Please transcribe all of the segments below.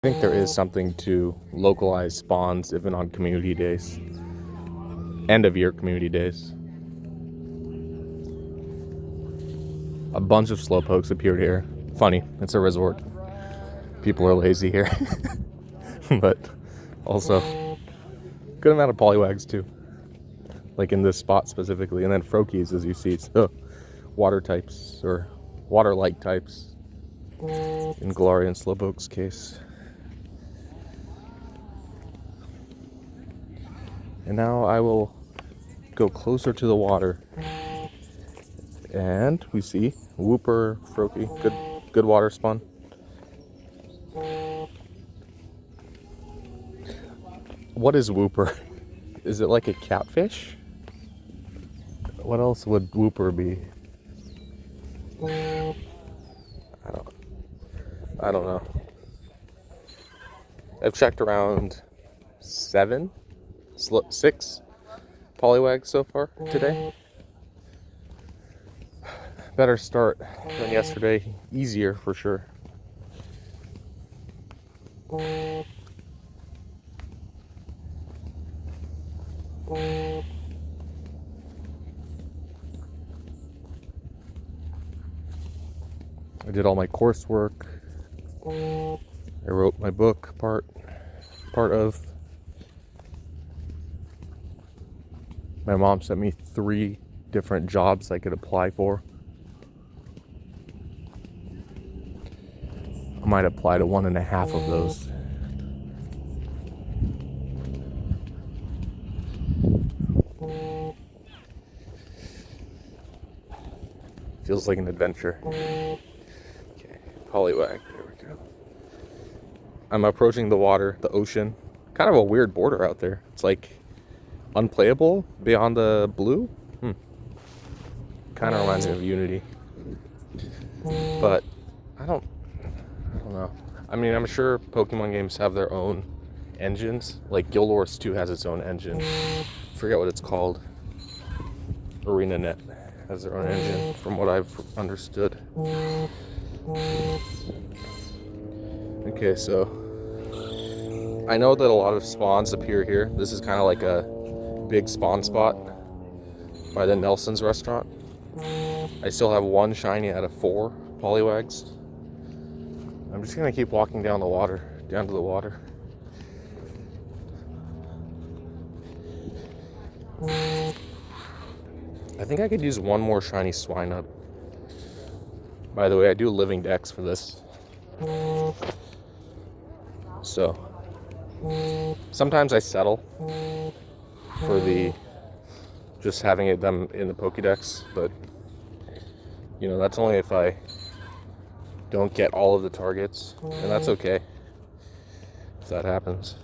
I think there is something to localized spawns, even on community days, end of year community days. A bunch of slowpokes appeared here. Funny, it's a resort. People are lazy here. But also, good amount of polywags too. Like in this spot specifically. And then frokies, as you see. So, water types, or water-like types. In Gloria and Slowpoke's case. And now I will go closer to the water. And we see Whooper, Froakie, good water spawn. What is Whooper? Is it like a catfish? What else would Whooper be? I don't know. I've checked around 6 polywags so far today. Better start than yesterday. Easier for sure. I did all my coursework. I wrote my book part of. My mom sent me 3 different jobs I could apply for. I might apply to 1.5 of those. Feels like an adventure. Okay, polywag, there we go. I'm approaching the water, the ocean. Kind of a weird border out there. It's like unplayable beyond the blue. Kind of reminds me of Unity. But I don't know. I mean, I'm sure Pokemon games have their own engines. Like Guild Wars 2 has its own engine. I forget what it's called. ArenaNet has their own engine, from what I've understood. Okay, so I know that a lot of spawns appear here. This is kind of like a big spawn spot by the Nelson's restaurant. I still have 1 shiny out of 4 polywags. I'm just gonna keep walking down to the water. I think I could use 1 more shiny Swinub. By the way, I do living decks for this. So sometimes I settle for the just having them in the Pokédex, but you know, that's only if I don't get all of the targets, and that's okay if that happens.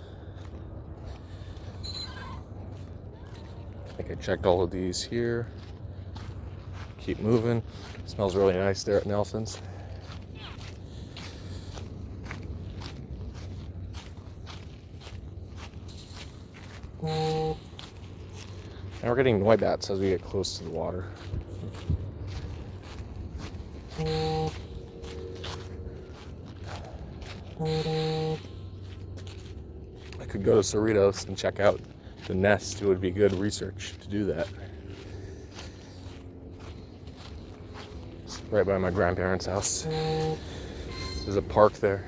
I think I checked all of these here. Keep moving. It smells really nice there at Nelson's. Now we're getting Noibats as we get close to the water. I could go to Cerritos and check out the nest. It would be good research to do that. It's right by my grandparents' house. There's a park there.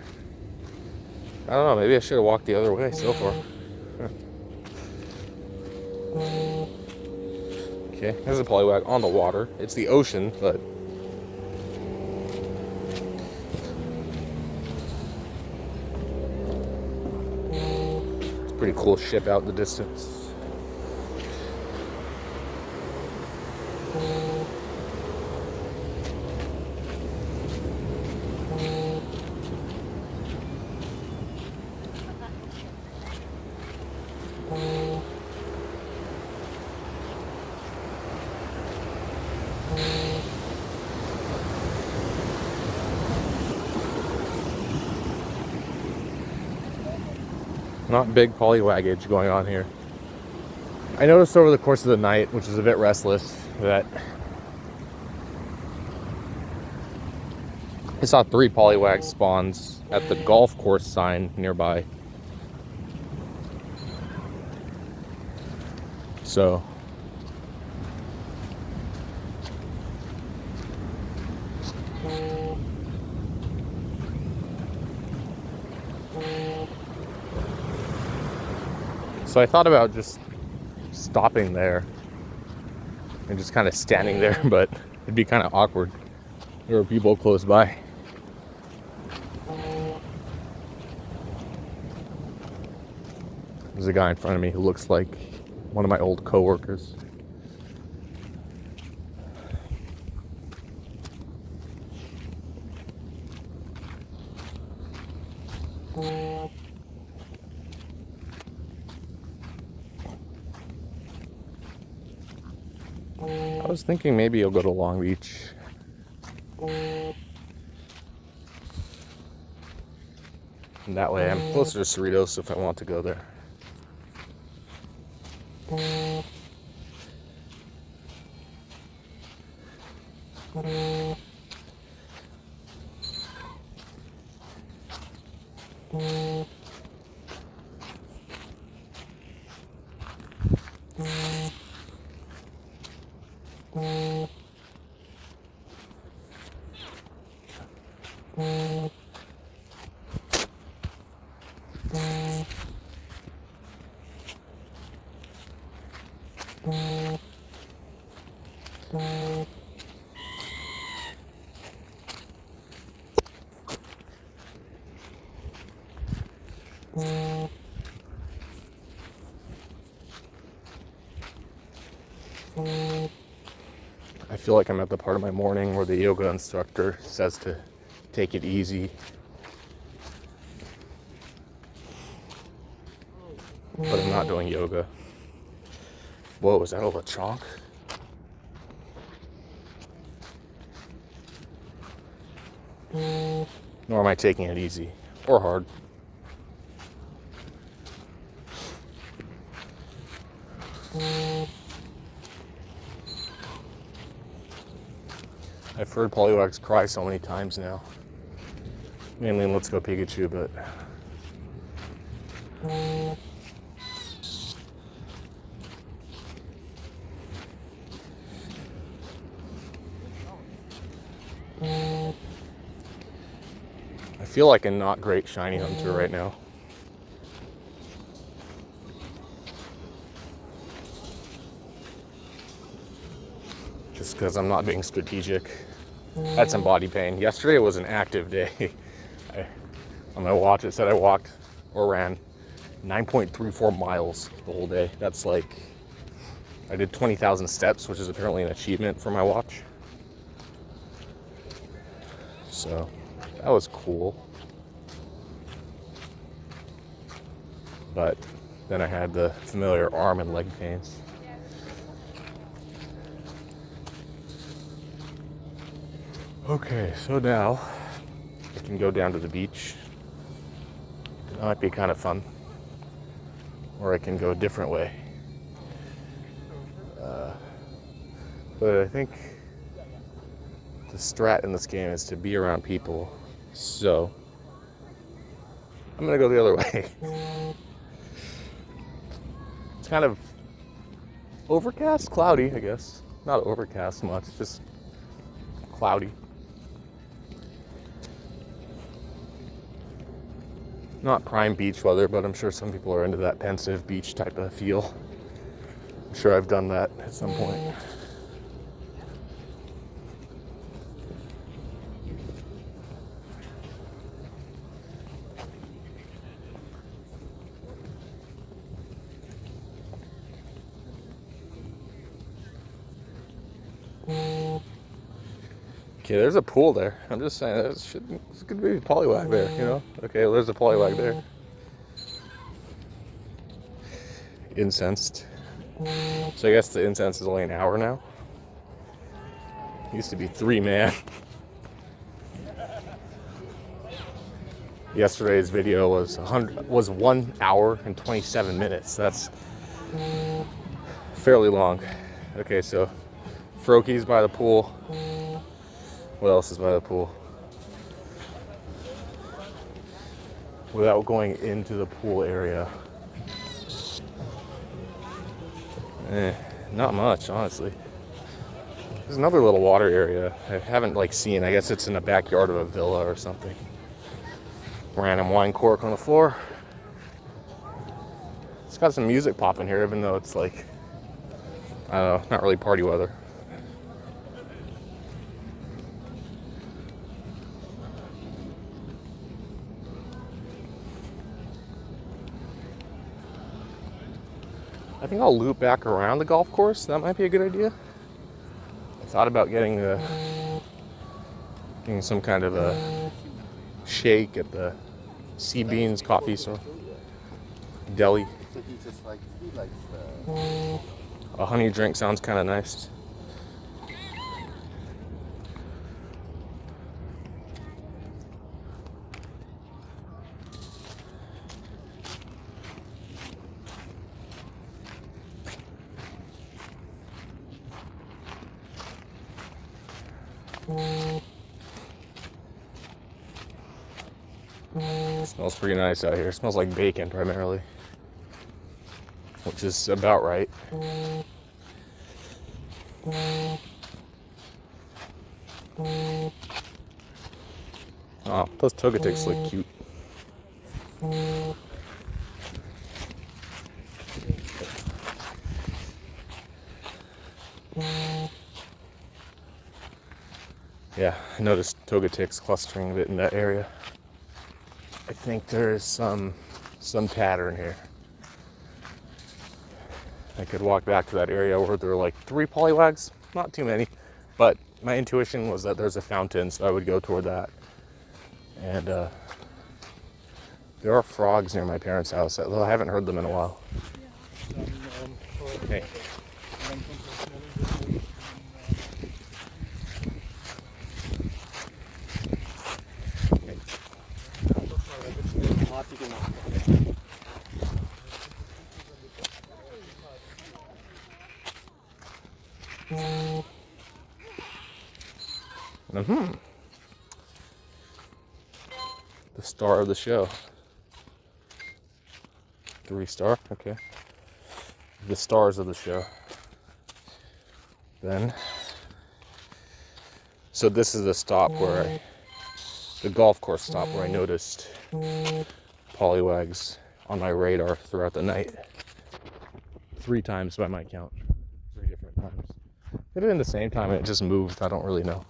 I don't know, maybe I should have walked the other way so far. Okay, there's a polywag on the water. It's the ocean, but it's a pretty cool ship out in the distance. Not big polywaggage going on here. I noticed over the course of the night, which was a bit restless, that I saw 3 polywag spawns at the golf course sign nearby. So I thought about just stopping there and just kind of standing there, but it'd be kind of awkward. There were people close by. There's a guy in front of me who looks like one of my old coworkers. I was thinking maybe you'll go to Long Beach. And that way I'm closer to Cerritos if I want to go there. I feel like I'm at the part of my morning where the yoga instructor says to take it easy. But I'm not doing yoga. Whoa, is that a Lechonk? Nor am I taking it easy or hard. I've heard polywags cry so many times now. Mainly in Let's Go Pikachu, but I feel like a not great shiny hunter right now. Just because I'm not being strategic. I had some body pain. Yesterday was an active day. On my watch it said I walked or ran 9.34 miles the whole day. That's like, I did 20,000 steps, which is apparently an achievement for my watch. So that was cool. But then I had the familiar arm and leg pains. Okay, so now I can go down to the beach. That might be kind of fun. Or I can go a different way. But I think the strat in this game is to be around people. So I'm gonna go the other way. It's kind of overcast, cloudy, I guess. Not overcast much, just cloudy. Not prime beach weather, but I'm sure some people are into that pensive beach type of feel. I'm sure I've done that at some point. Okay, there's a pool there. I'm just saying, there's could be a polywag there, you know? Okay, there's a polywag there. Incensed. So I guess the incense is only an hour now. Used to be 3, man. Yesterday's video was 1 hour and 27 minutes. That's fairly long. Okay, so Froki's by the pool. What else is by the pool? without going into the pool area. Not much, honestly. There's another little water area I haven't seen. I guess it's in the backyard of a villa or something. Random wine cork on the floor. It's got some music popping here, even though it's I don't know, not really party weather. I think I'll loop back around the golf course. That might be a good idea. I thought about getting some kind of a shake at the Sea Beans coffee store. Deli. A honey drink sounds kind of nice. It smells pretty nice out here. It smells like bacon primarily, which is about right. Oh, those togeticks look cute. Yeah, I noticed togeticks clustering a bit in that area. I think there's some pattern here. I could walk back to that area where there are 3 polywags, not too many, but my intuition was that there's a fountain, so I would go toward that. And there are frogs near my parents' house, although I haven't heard them in a while. Hey. The star of the show. 3-star, okay. The stars of the show. Then, so this is the stop the golf course stop where I noticed polywags on my radar throughout the night. 3 times by my count. 3 different times. Could have been the same time and it just moved. I don't really know.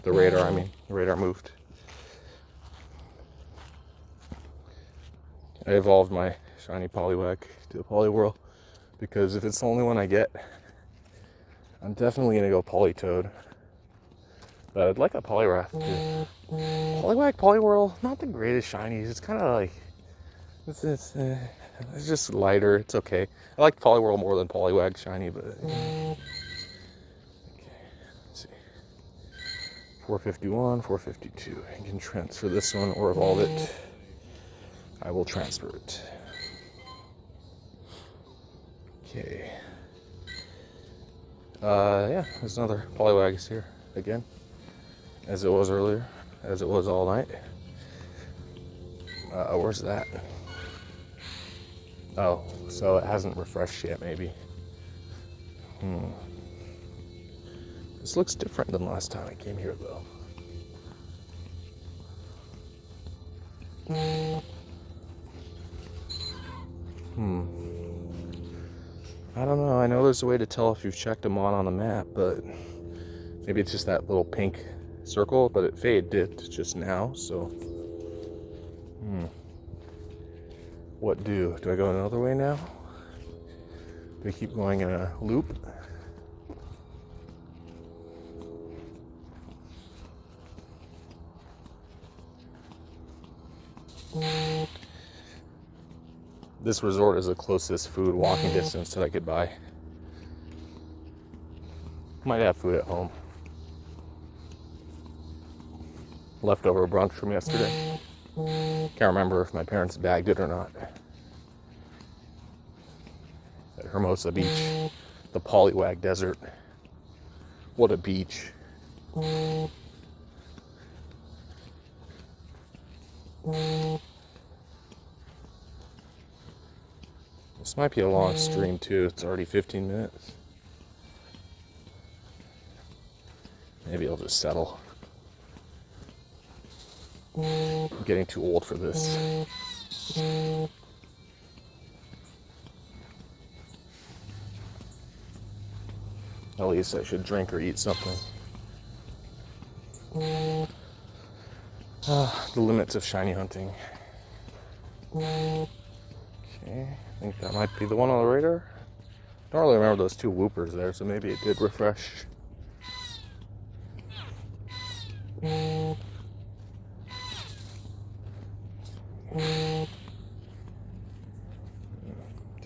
The radar moved. I evolved my shiny polywag to a polywhirl because if it's the only one I get, I'm definitely gonna go polytoad. But I'd like a polyrath too. Polywag, polywhirl, not the greatest shinies. It's kind of it's just lighter. It's okay. I like polywhirl more than polywag shiny, but. 451, 452. I can transfer this one or evolve it. I will transfer it. Okay. Yeah, there's another polywags here again, as it was earlier, as it was all night. Where's that? Oh, so it hasn't refreshed yet, maybe. This looks different than last time I came here, though. I don't know. I know there's a way to tell if you've checked them on the map, but maybe it's just that little pink circle, but it faded just now, so. What do? Do I go another way now? Do I keep going in a loop? This resort is the closest food walking distance that I could buy. Might have food at home. Leftover brunch from yesterday. Can't remember if my parents bagged it or not. At Hermosa Beach, the Polywag Desert. What a beach. This might be a long stream too. It's already 15 minutes. Maybe I'll just settle. I'm getting too old for this. At least I should drink or eat something. The limits of shiny hunting. Okay, I think that might be the one on the radar. Don't really remember those two whoopers there, so maybe it did refresh. Did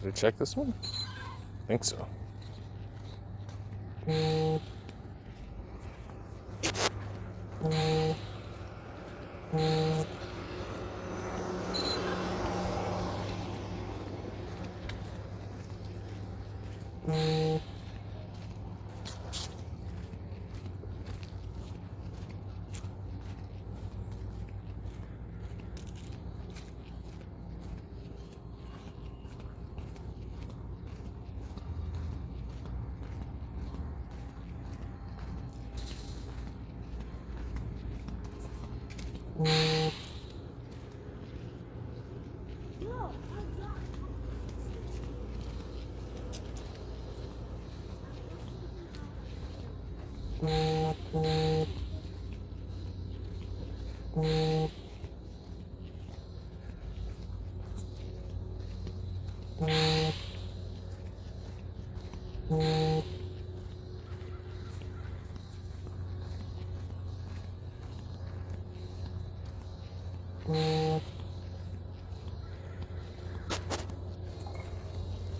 I check this one? I think so.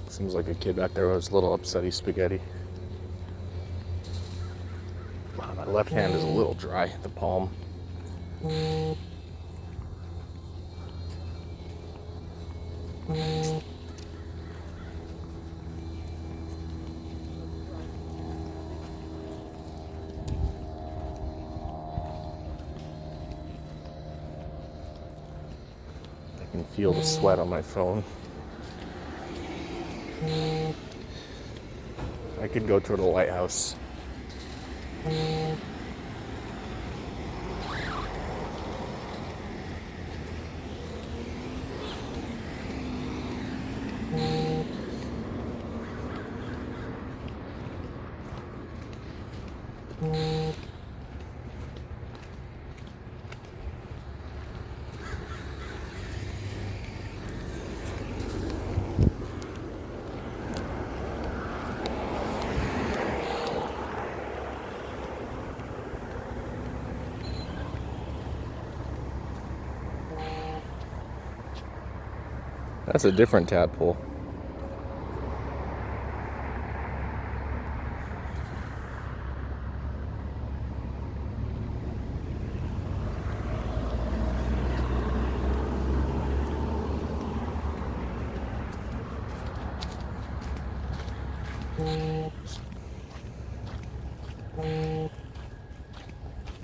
Seems like a kid back there was a little upsetty spaghetti. Wow, my left hand is a little dry, the palm. I can feel the sweat on my phone. I could go toward the lighthouse. That's a different tadpole.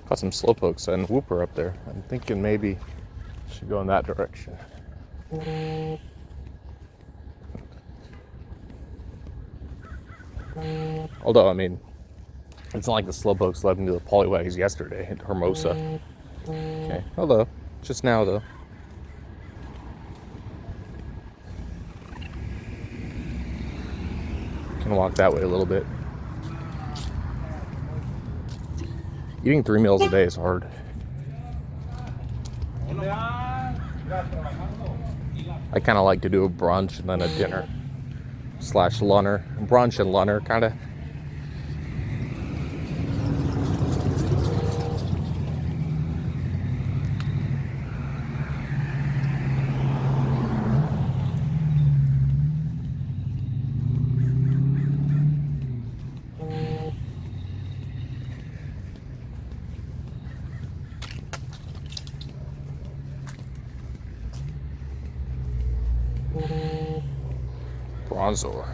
Got some slowpokes and whooper up there. I'm thinking maybe I should go in that direction. Although, I mean, it's not like the slowpokes led me to the polywags yesterday at Hermosa. Okay, although, just now though. Can walk that way a little bit. Eating 3 meals a day is hard. I kind of like to do a brunch and then a dinner / lunner. Brunch and lunner, kind of. Bronzor.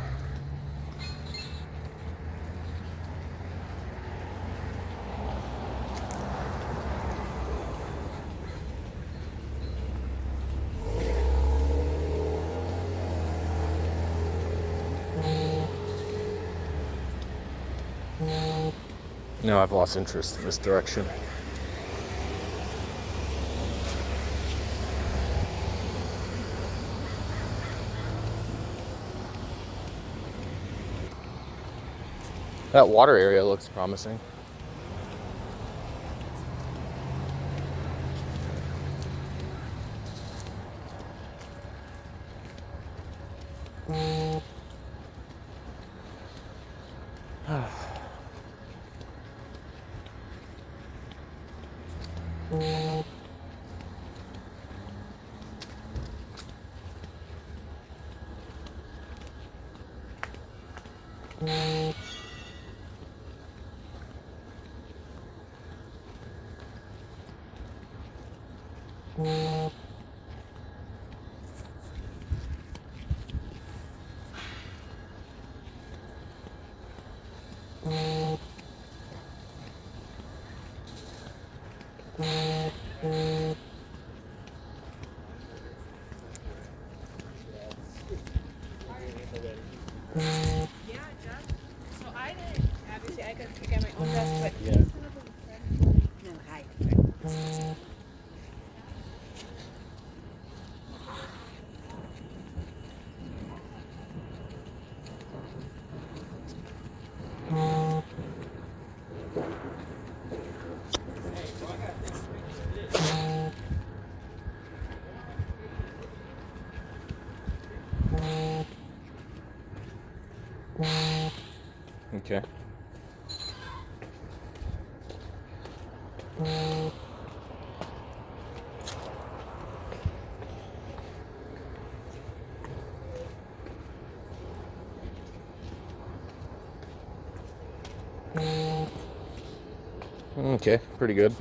Now I've lost interest in this direction. That water area looks promising. Okay. Okay, pretty good.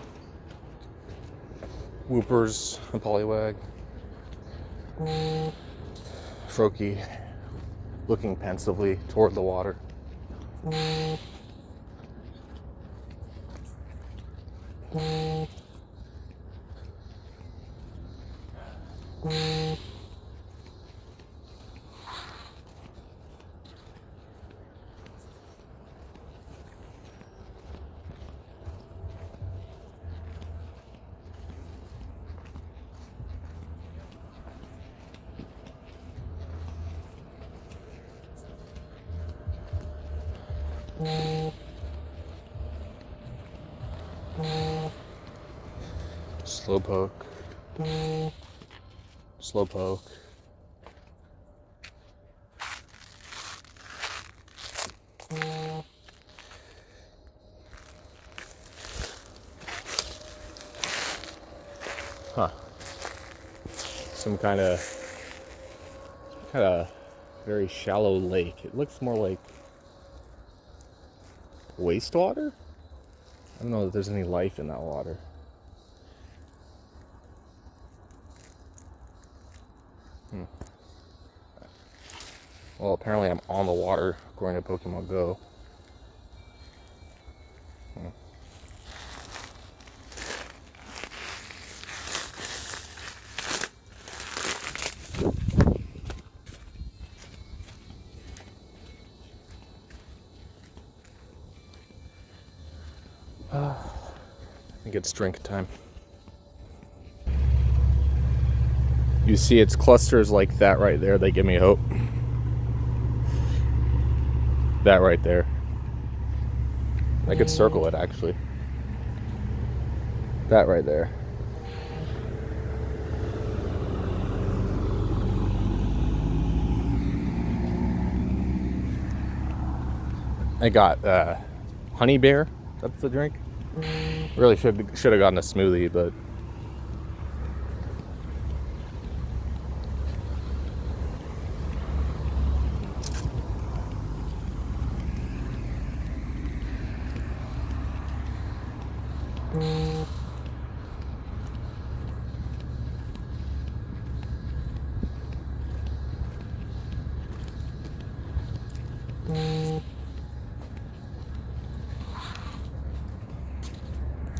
Whoopers, a polywag. Froakie looking pensively toward the water. Slowpoke. Slowpoke. Huh. Some kind of very shallow lake. It looks more like wastewater? I don't know if there's any life in that water. Well, apparently I'm on the water according to Pokemon Go. I think it's drink time. You see, it's clusters like that right there that give me hope. That right there. I could circle it actually. That right there. I got honey bear. That's the drink. Really should have gotten a smoothie, but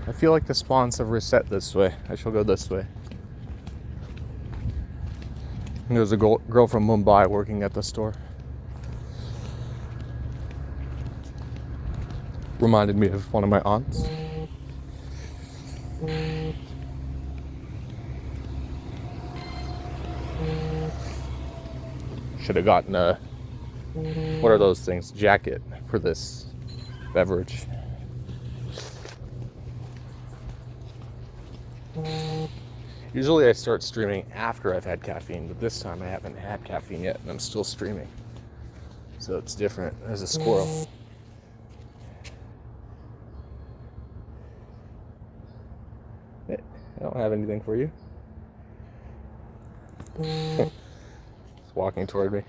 I feel like the spawns have reset this way. I shall go this way. There's a girl from Mumbai working at the store. Reminded me of one of my aunts. Should have gotten a, what are those things? Jacket for this beverage. Usually I start streaming after I've had caffeine, but this time I haven't had caffeine yet and I'm still streaming. So it's different. There's a squirrel. Hey, I don't have anything for you. It's walking toward me.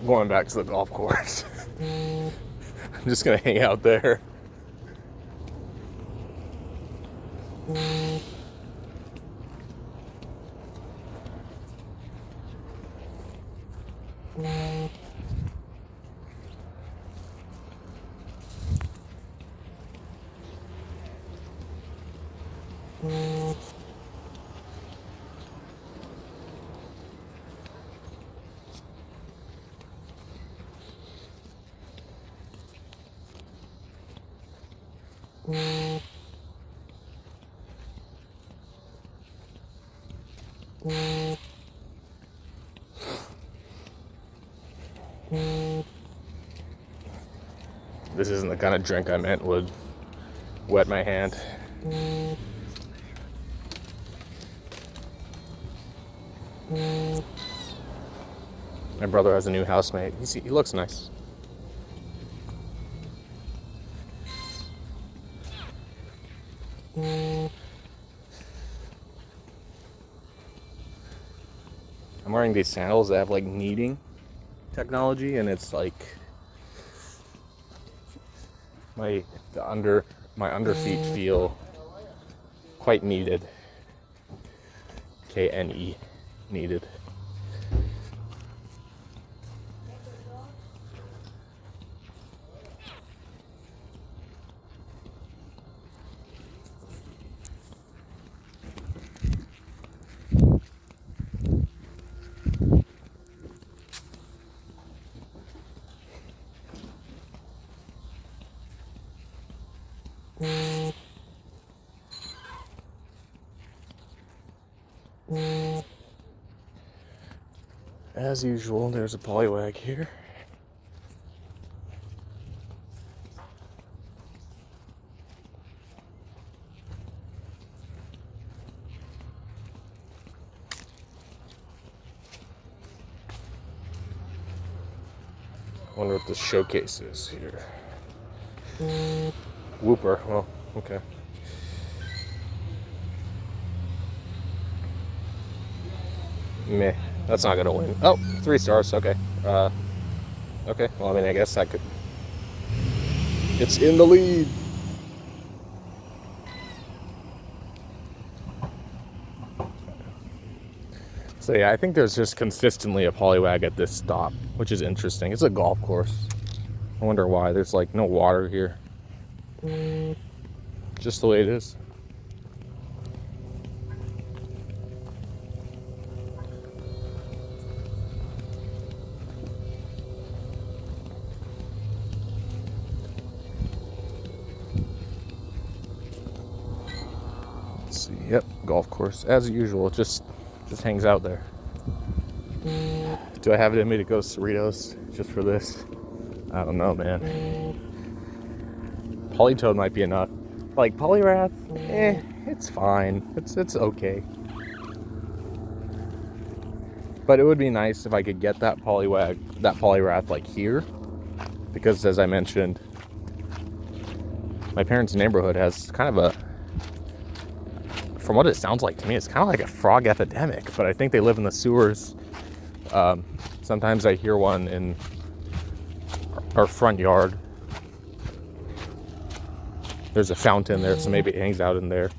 Going back to the golf course. I'm just gonna hang out there. This isn't the kind of drink I meant would wet my hand. My brother has a new housemate. He looks nice. I'm wearing these sandals that have like kneading technology, and it's like my under feet feel quite kneaded. K-N-E, kneaded. As usual, there's a polywag here. I wonder what the showcase is here. Whooper. Well, okay. Meh. That's not gonna win. Oh, 3 stars. Okay. Okay. Well, I mean, I guess I could. It's in the lead. So yeah, I think there's just consistently a polywag at this stop, which is interesting. It's a golf course. I wonder why. There's like no water here. Just the way it is. Let's see. Yep, golf course as usual. It just hangs out there. Do I have it in me to go to Cerritos just for this? I don't know, man. Polytoad might be enough. Like Polyrath, it's fine. It's okay. But it would be nice if I could get that Polyrath like here, because as I mentioned, my parents' neighborhood has kind of from what it sounds like to me, it's kind of like a frog epidemic, but I think they live in the sewers. Sometimes I hear one in our front yard. There's a fountain there, so maybe it hangs out in there.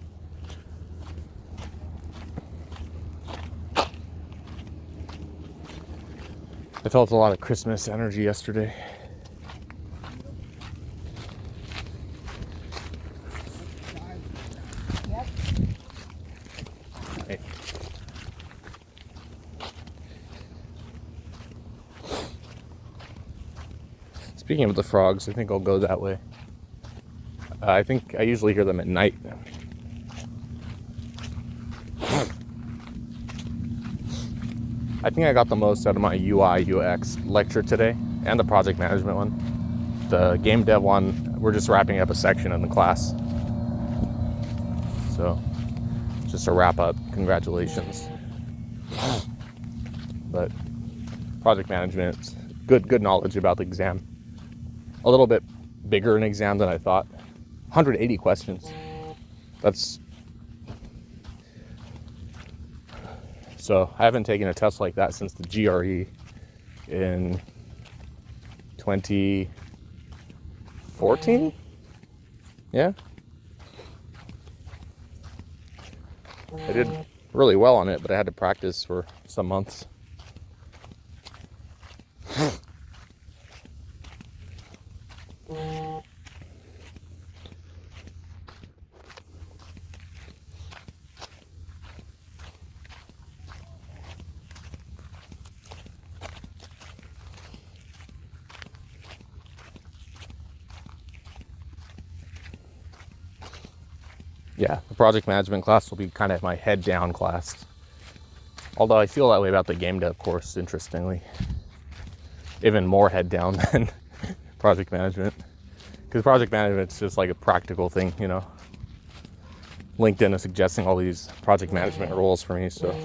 I felt a lot of Christmas energy yesterday. Hey. Speaking of the frogs, I think I'll go that way. I think I usually hear them at night. I think I got the most out of my UI UX lecture today and the project management one. The game dev one, we're just wrapping up a section in the class. So just a wrap up, congratulations. But project management, good knowledge about the exam. A little bit bigger an exam than I thought. 180 questions. So I haven't taken a test like that since the GRE in 2014? Yeah. I did really well on it, but I had to practice for some months. Yeah, the project management class will be kind of my head down class. Although I feel that way about the game dev course, interestingly. Even more head down than project management. Because project management's just like a practical thing, you know. LinkedIn is suggesting all these project management roles for me, so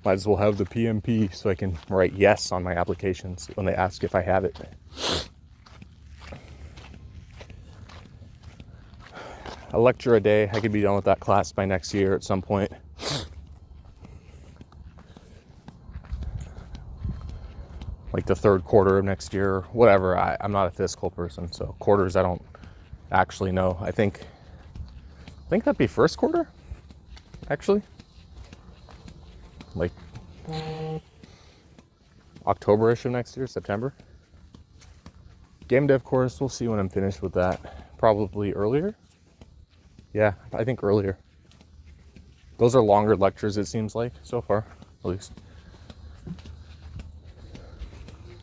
might as well have the PMP so I can write yes on my applications when they ask if I have it. A lecture a day, I could be done with that class by next year at some point. Like the third quarter of next year, whatever. I'm not a fiscal person, so quarters I don't actually know. I think that'd be first quarter, actually. Like October-ish of next year, September. Game dev course, we'll see when I'm finished with that. Probably earlier. Yeah, I think earlier. Those are longer lectures, it seems like, so far, at least.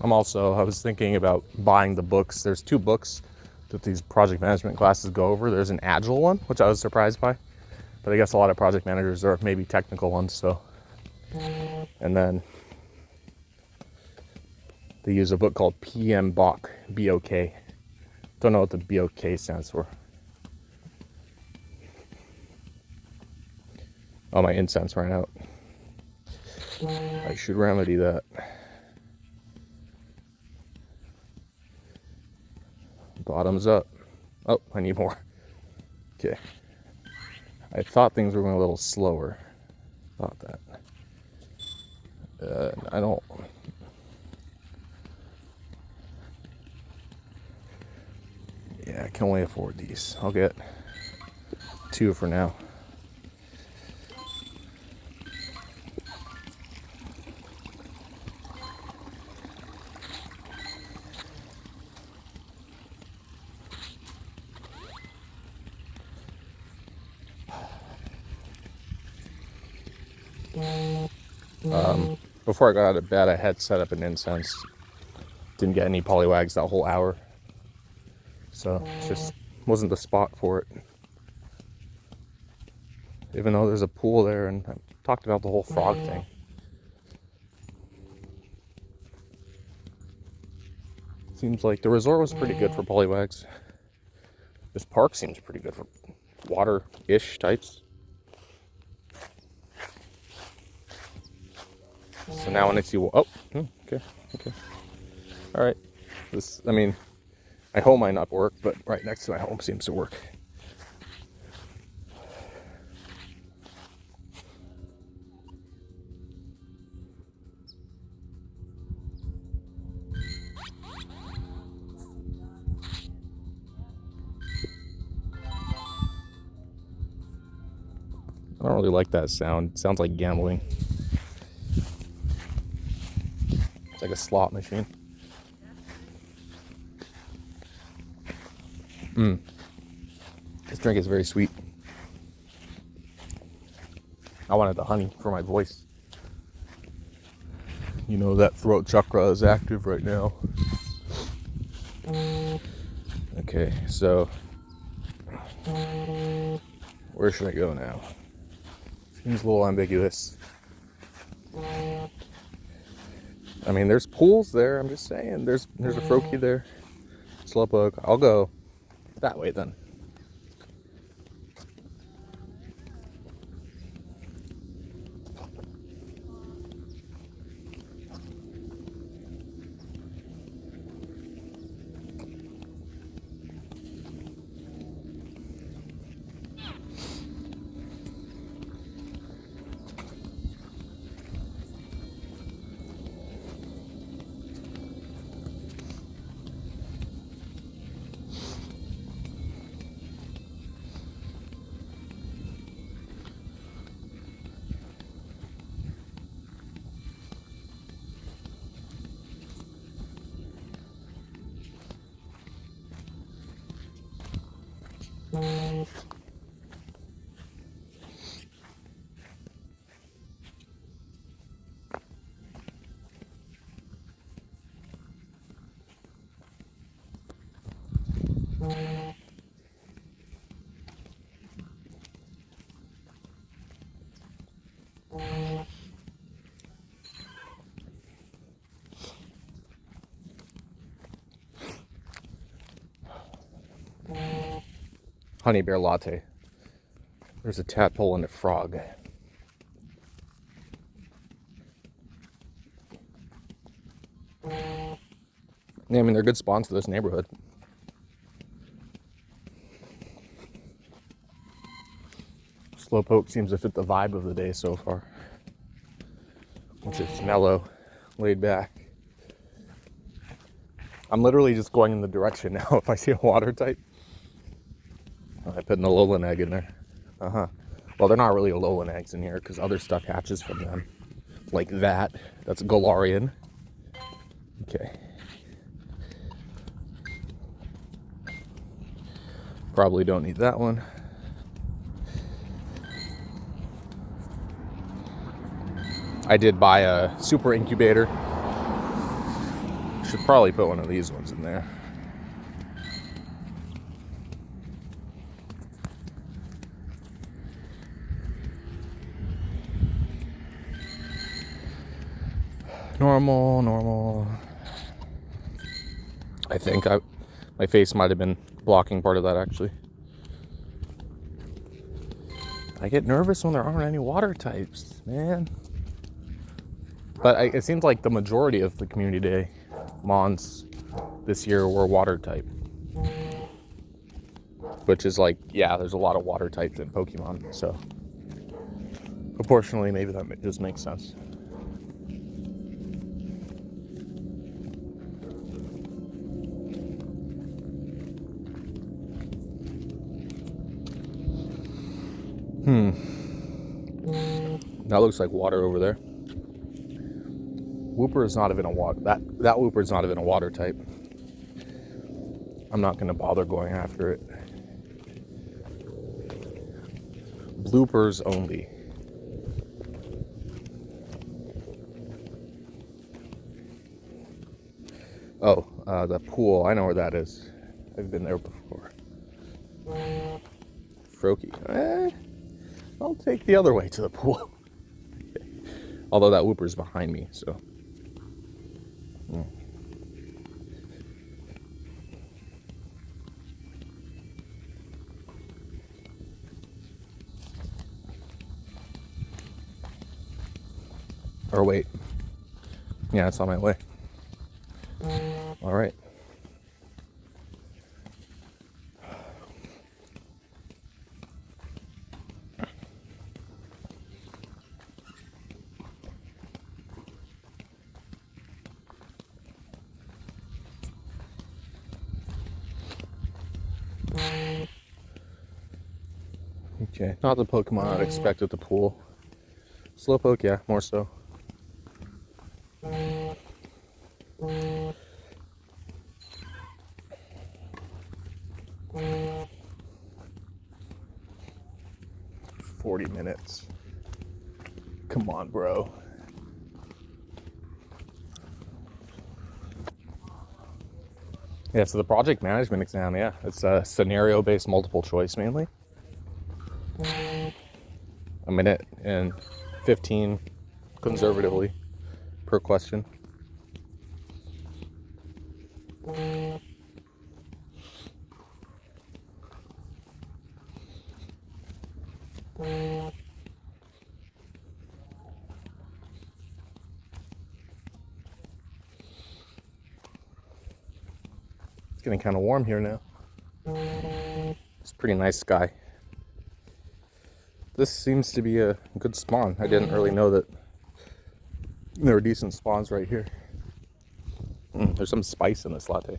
I was thinking about buying the books. There's 2 books that these project management classes go over. There's an Agile one, which I was surprised by. But I guess a lot of project managers are maybe technical ones, so. And then they use a book called PM BOK, B-O-K. Don't know what the B-O-K stands for. Oh, my incense ran out. I should remedy that. Bottoms up. Oh, I need more. Okay. I thought things were going a little slower. Thought that. I don't. Yeah, I can only afford these. I'll get 2 for now. Before I got out of bed, I had set up an incense. Didn't get any polywags that whole hour. So it just wasn't the spot for it. Even though there's a pool there, and I talked about the whole frog thing. Seems like the resort was pretty good for polywags. This park seems pretty good for water-ish types. So now when I see, okay. All right. My home might not work, but right next to my home seems to work. don't really like that sound. It sounds like gambling. It's like a slot machine. This drink is very sweet. I wanted the honey for my voice. You know that throat chakra is active right now. Okay, so where should I go now? Seems a little ambiguous. I mean, there's pools there. I'm just saying. There's a Froakie there. Slowpoke. I'll go that way then. Honey bear latte. There's a tadpole and a frog. Yeah, I mean, they're good spawns for this neighborhood. Slowpoke seems to fit the vibe of the day so far, which is mellow, laid back. I'm literally just going in the direction now. If I see a water type, I put an Alolan egg in there. Well, they're not really Alolan eggs in here because other stuff hatches from them. Like that. That's Galarian. Okay. Probably don't need that one. I did buy a super incubator. Should probably put one of these ones in there. Normal. I think my face might have been blocking part of that actually. I get nervous when there aren't any water types, man. But it seems like the majority of the community day Mons this year were water type. Which is like, yeah, there's a lot of water types in Pokemon, so proportionally maybe that just makes sense. That looks like water over there. Wooper is not even a water. That Wooper is not even a water type. I'm not going to bother going after it. Bloopers only. Oh, the pool. I know where that is. I've been there before. Froakie. I'll take the other way to the pool. Although that Wooper's behind me, so. Or wait. Yeah, it's on my way. All right. Okay, not the Pokemon I'd expect at the pool. Slowpoke, yeah, more so. $40. Come on, bro. Yeah, so the project management exam, yeah, it's a scenario-based multiple choice mainly. A minute and 15 conservatively per question. It's getting kind of warm here now. It's a pretty nice sky. This seems to be a good spawn. I didn't really know that there were decent spawns right here. There's some spice in this latte.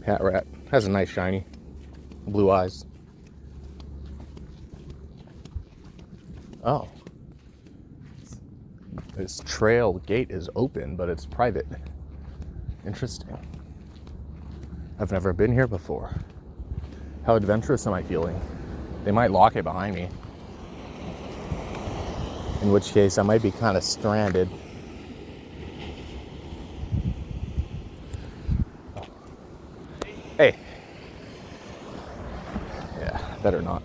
Hat rat has a nice shiny blue eyes. Oh, this trail gate is open, but it's private. Interesting. I've never been here before. How adventurous am I feeling? They might lock it behind me, in which case I might be kind of stranded. Hey. Yeah, better not.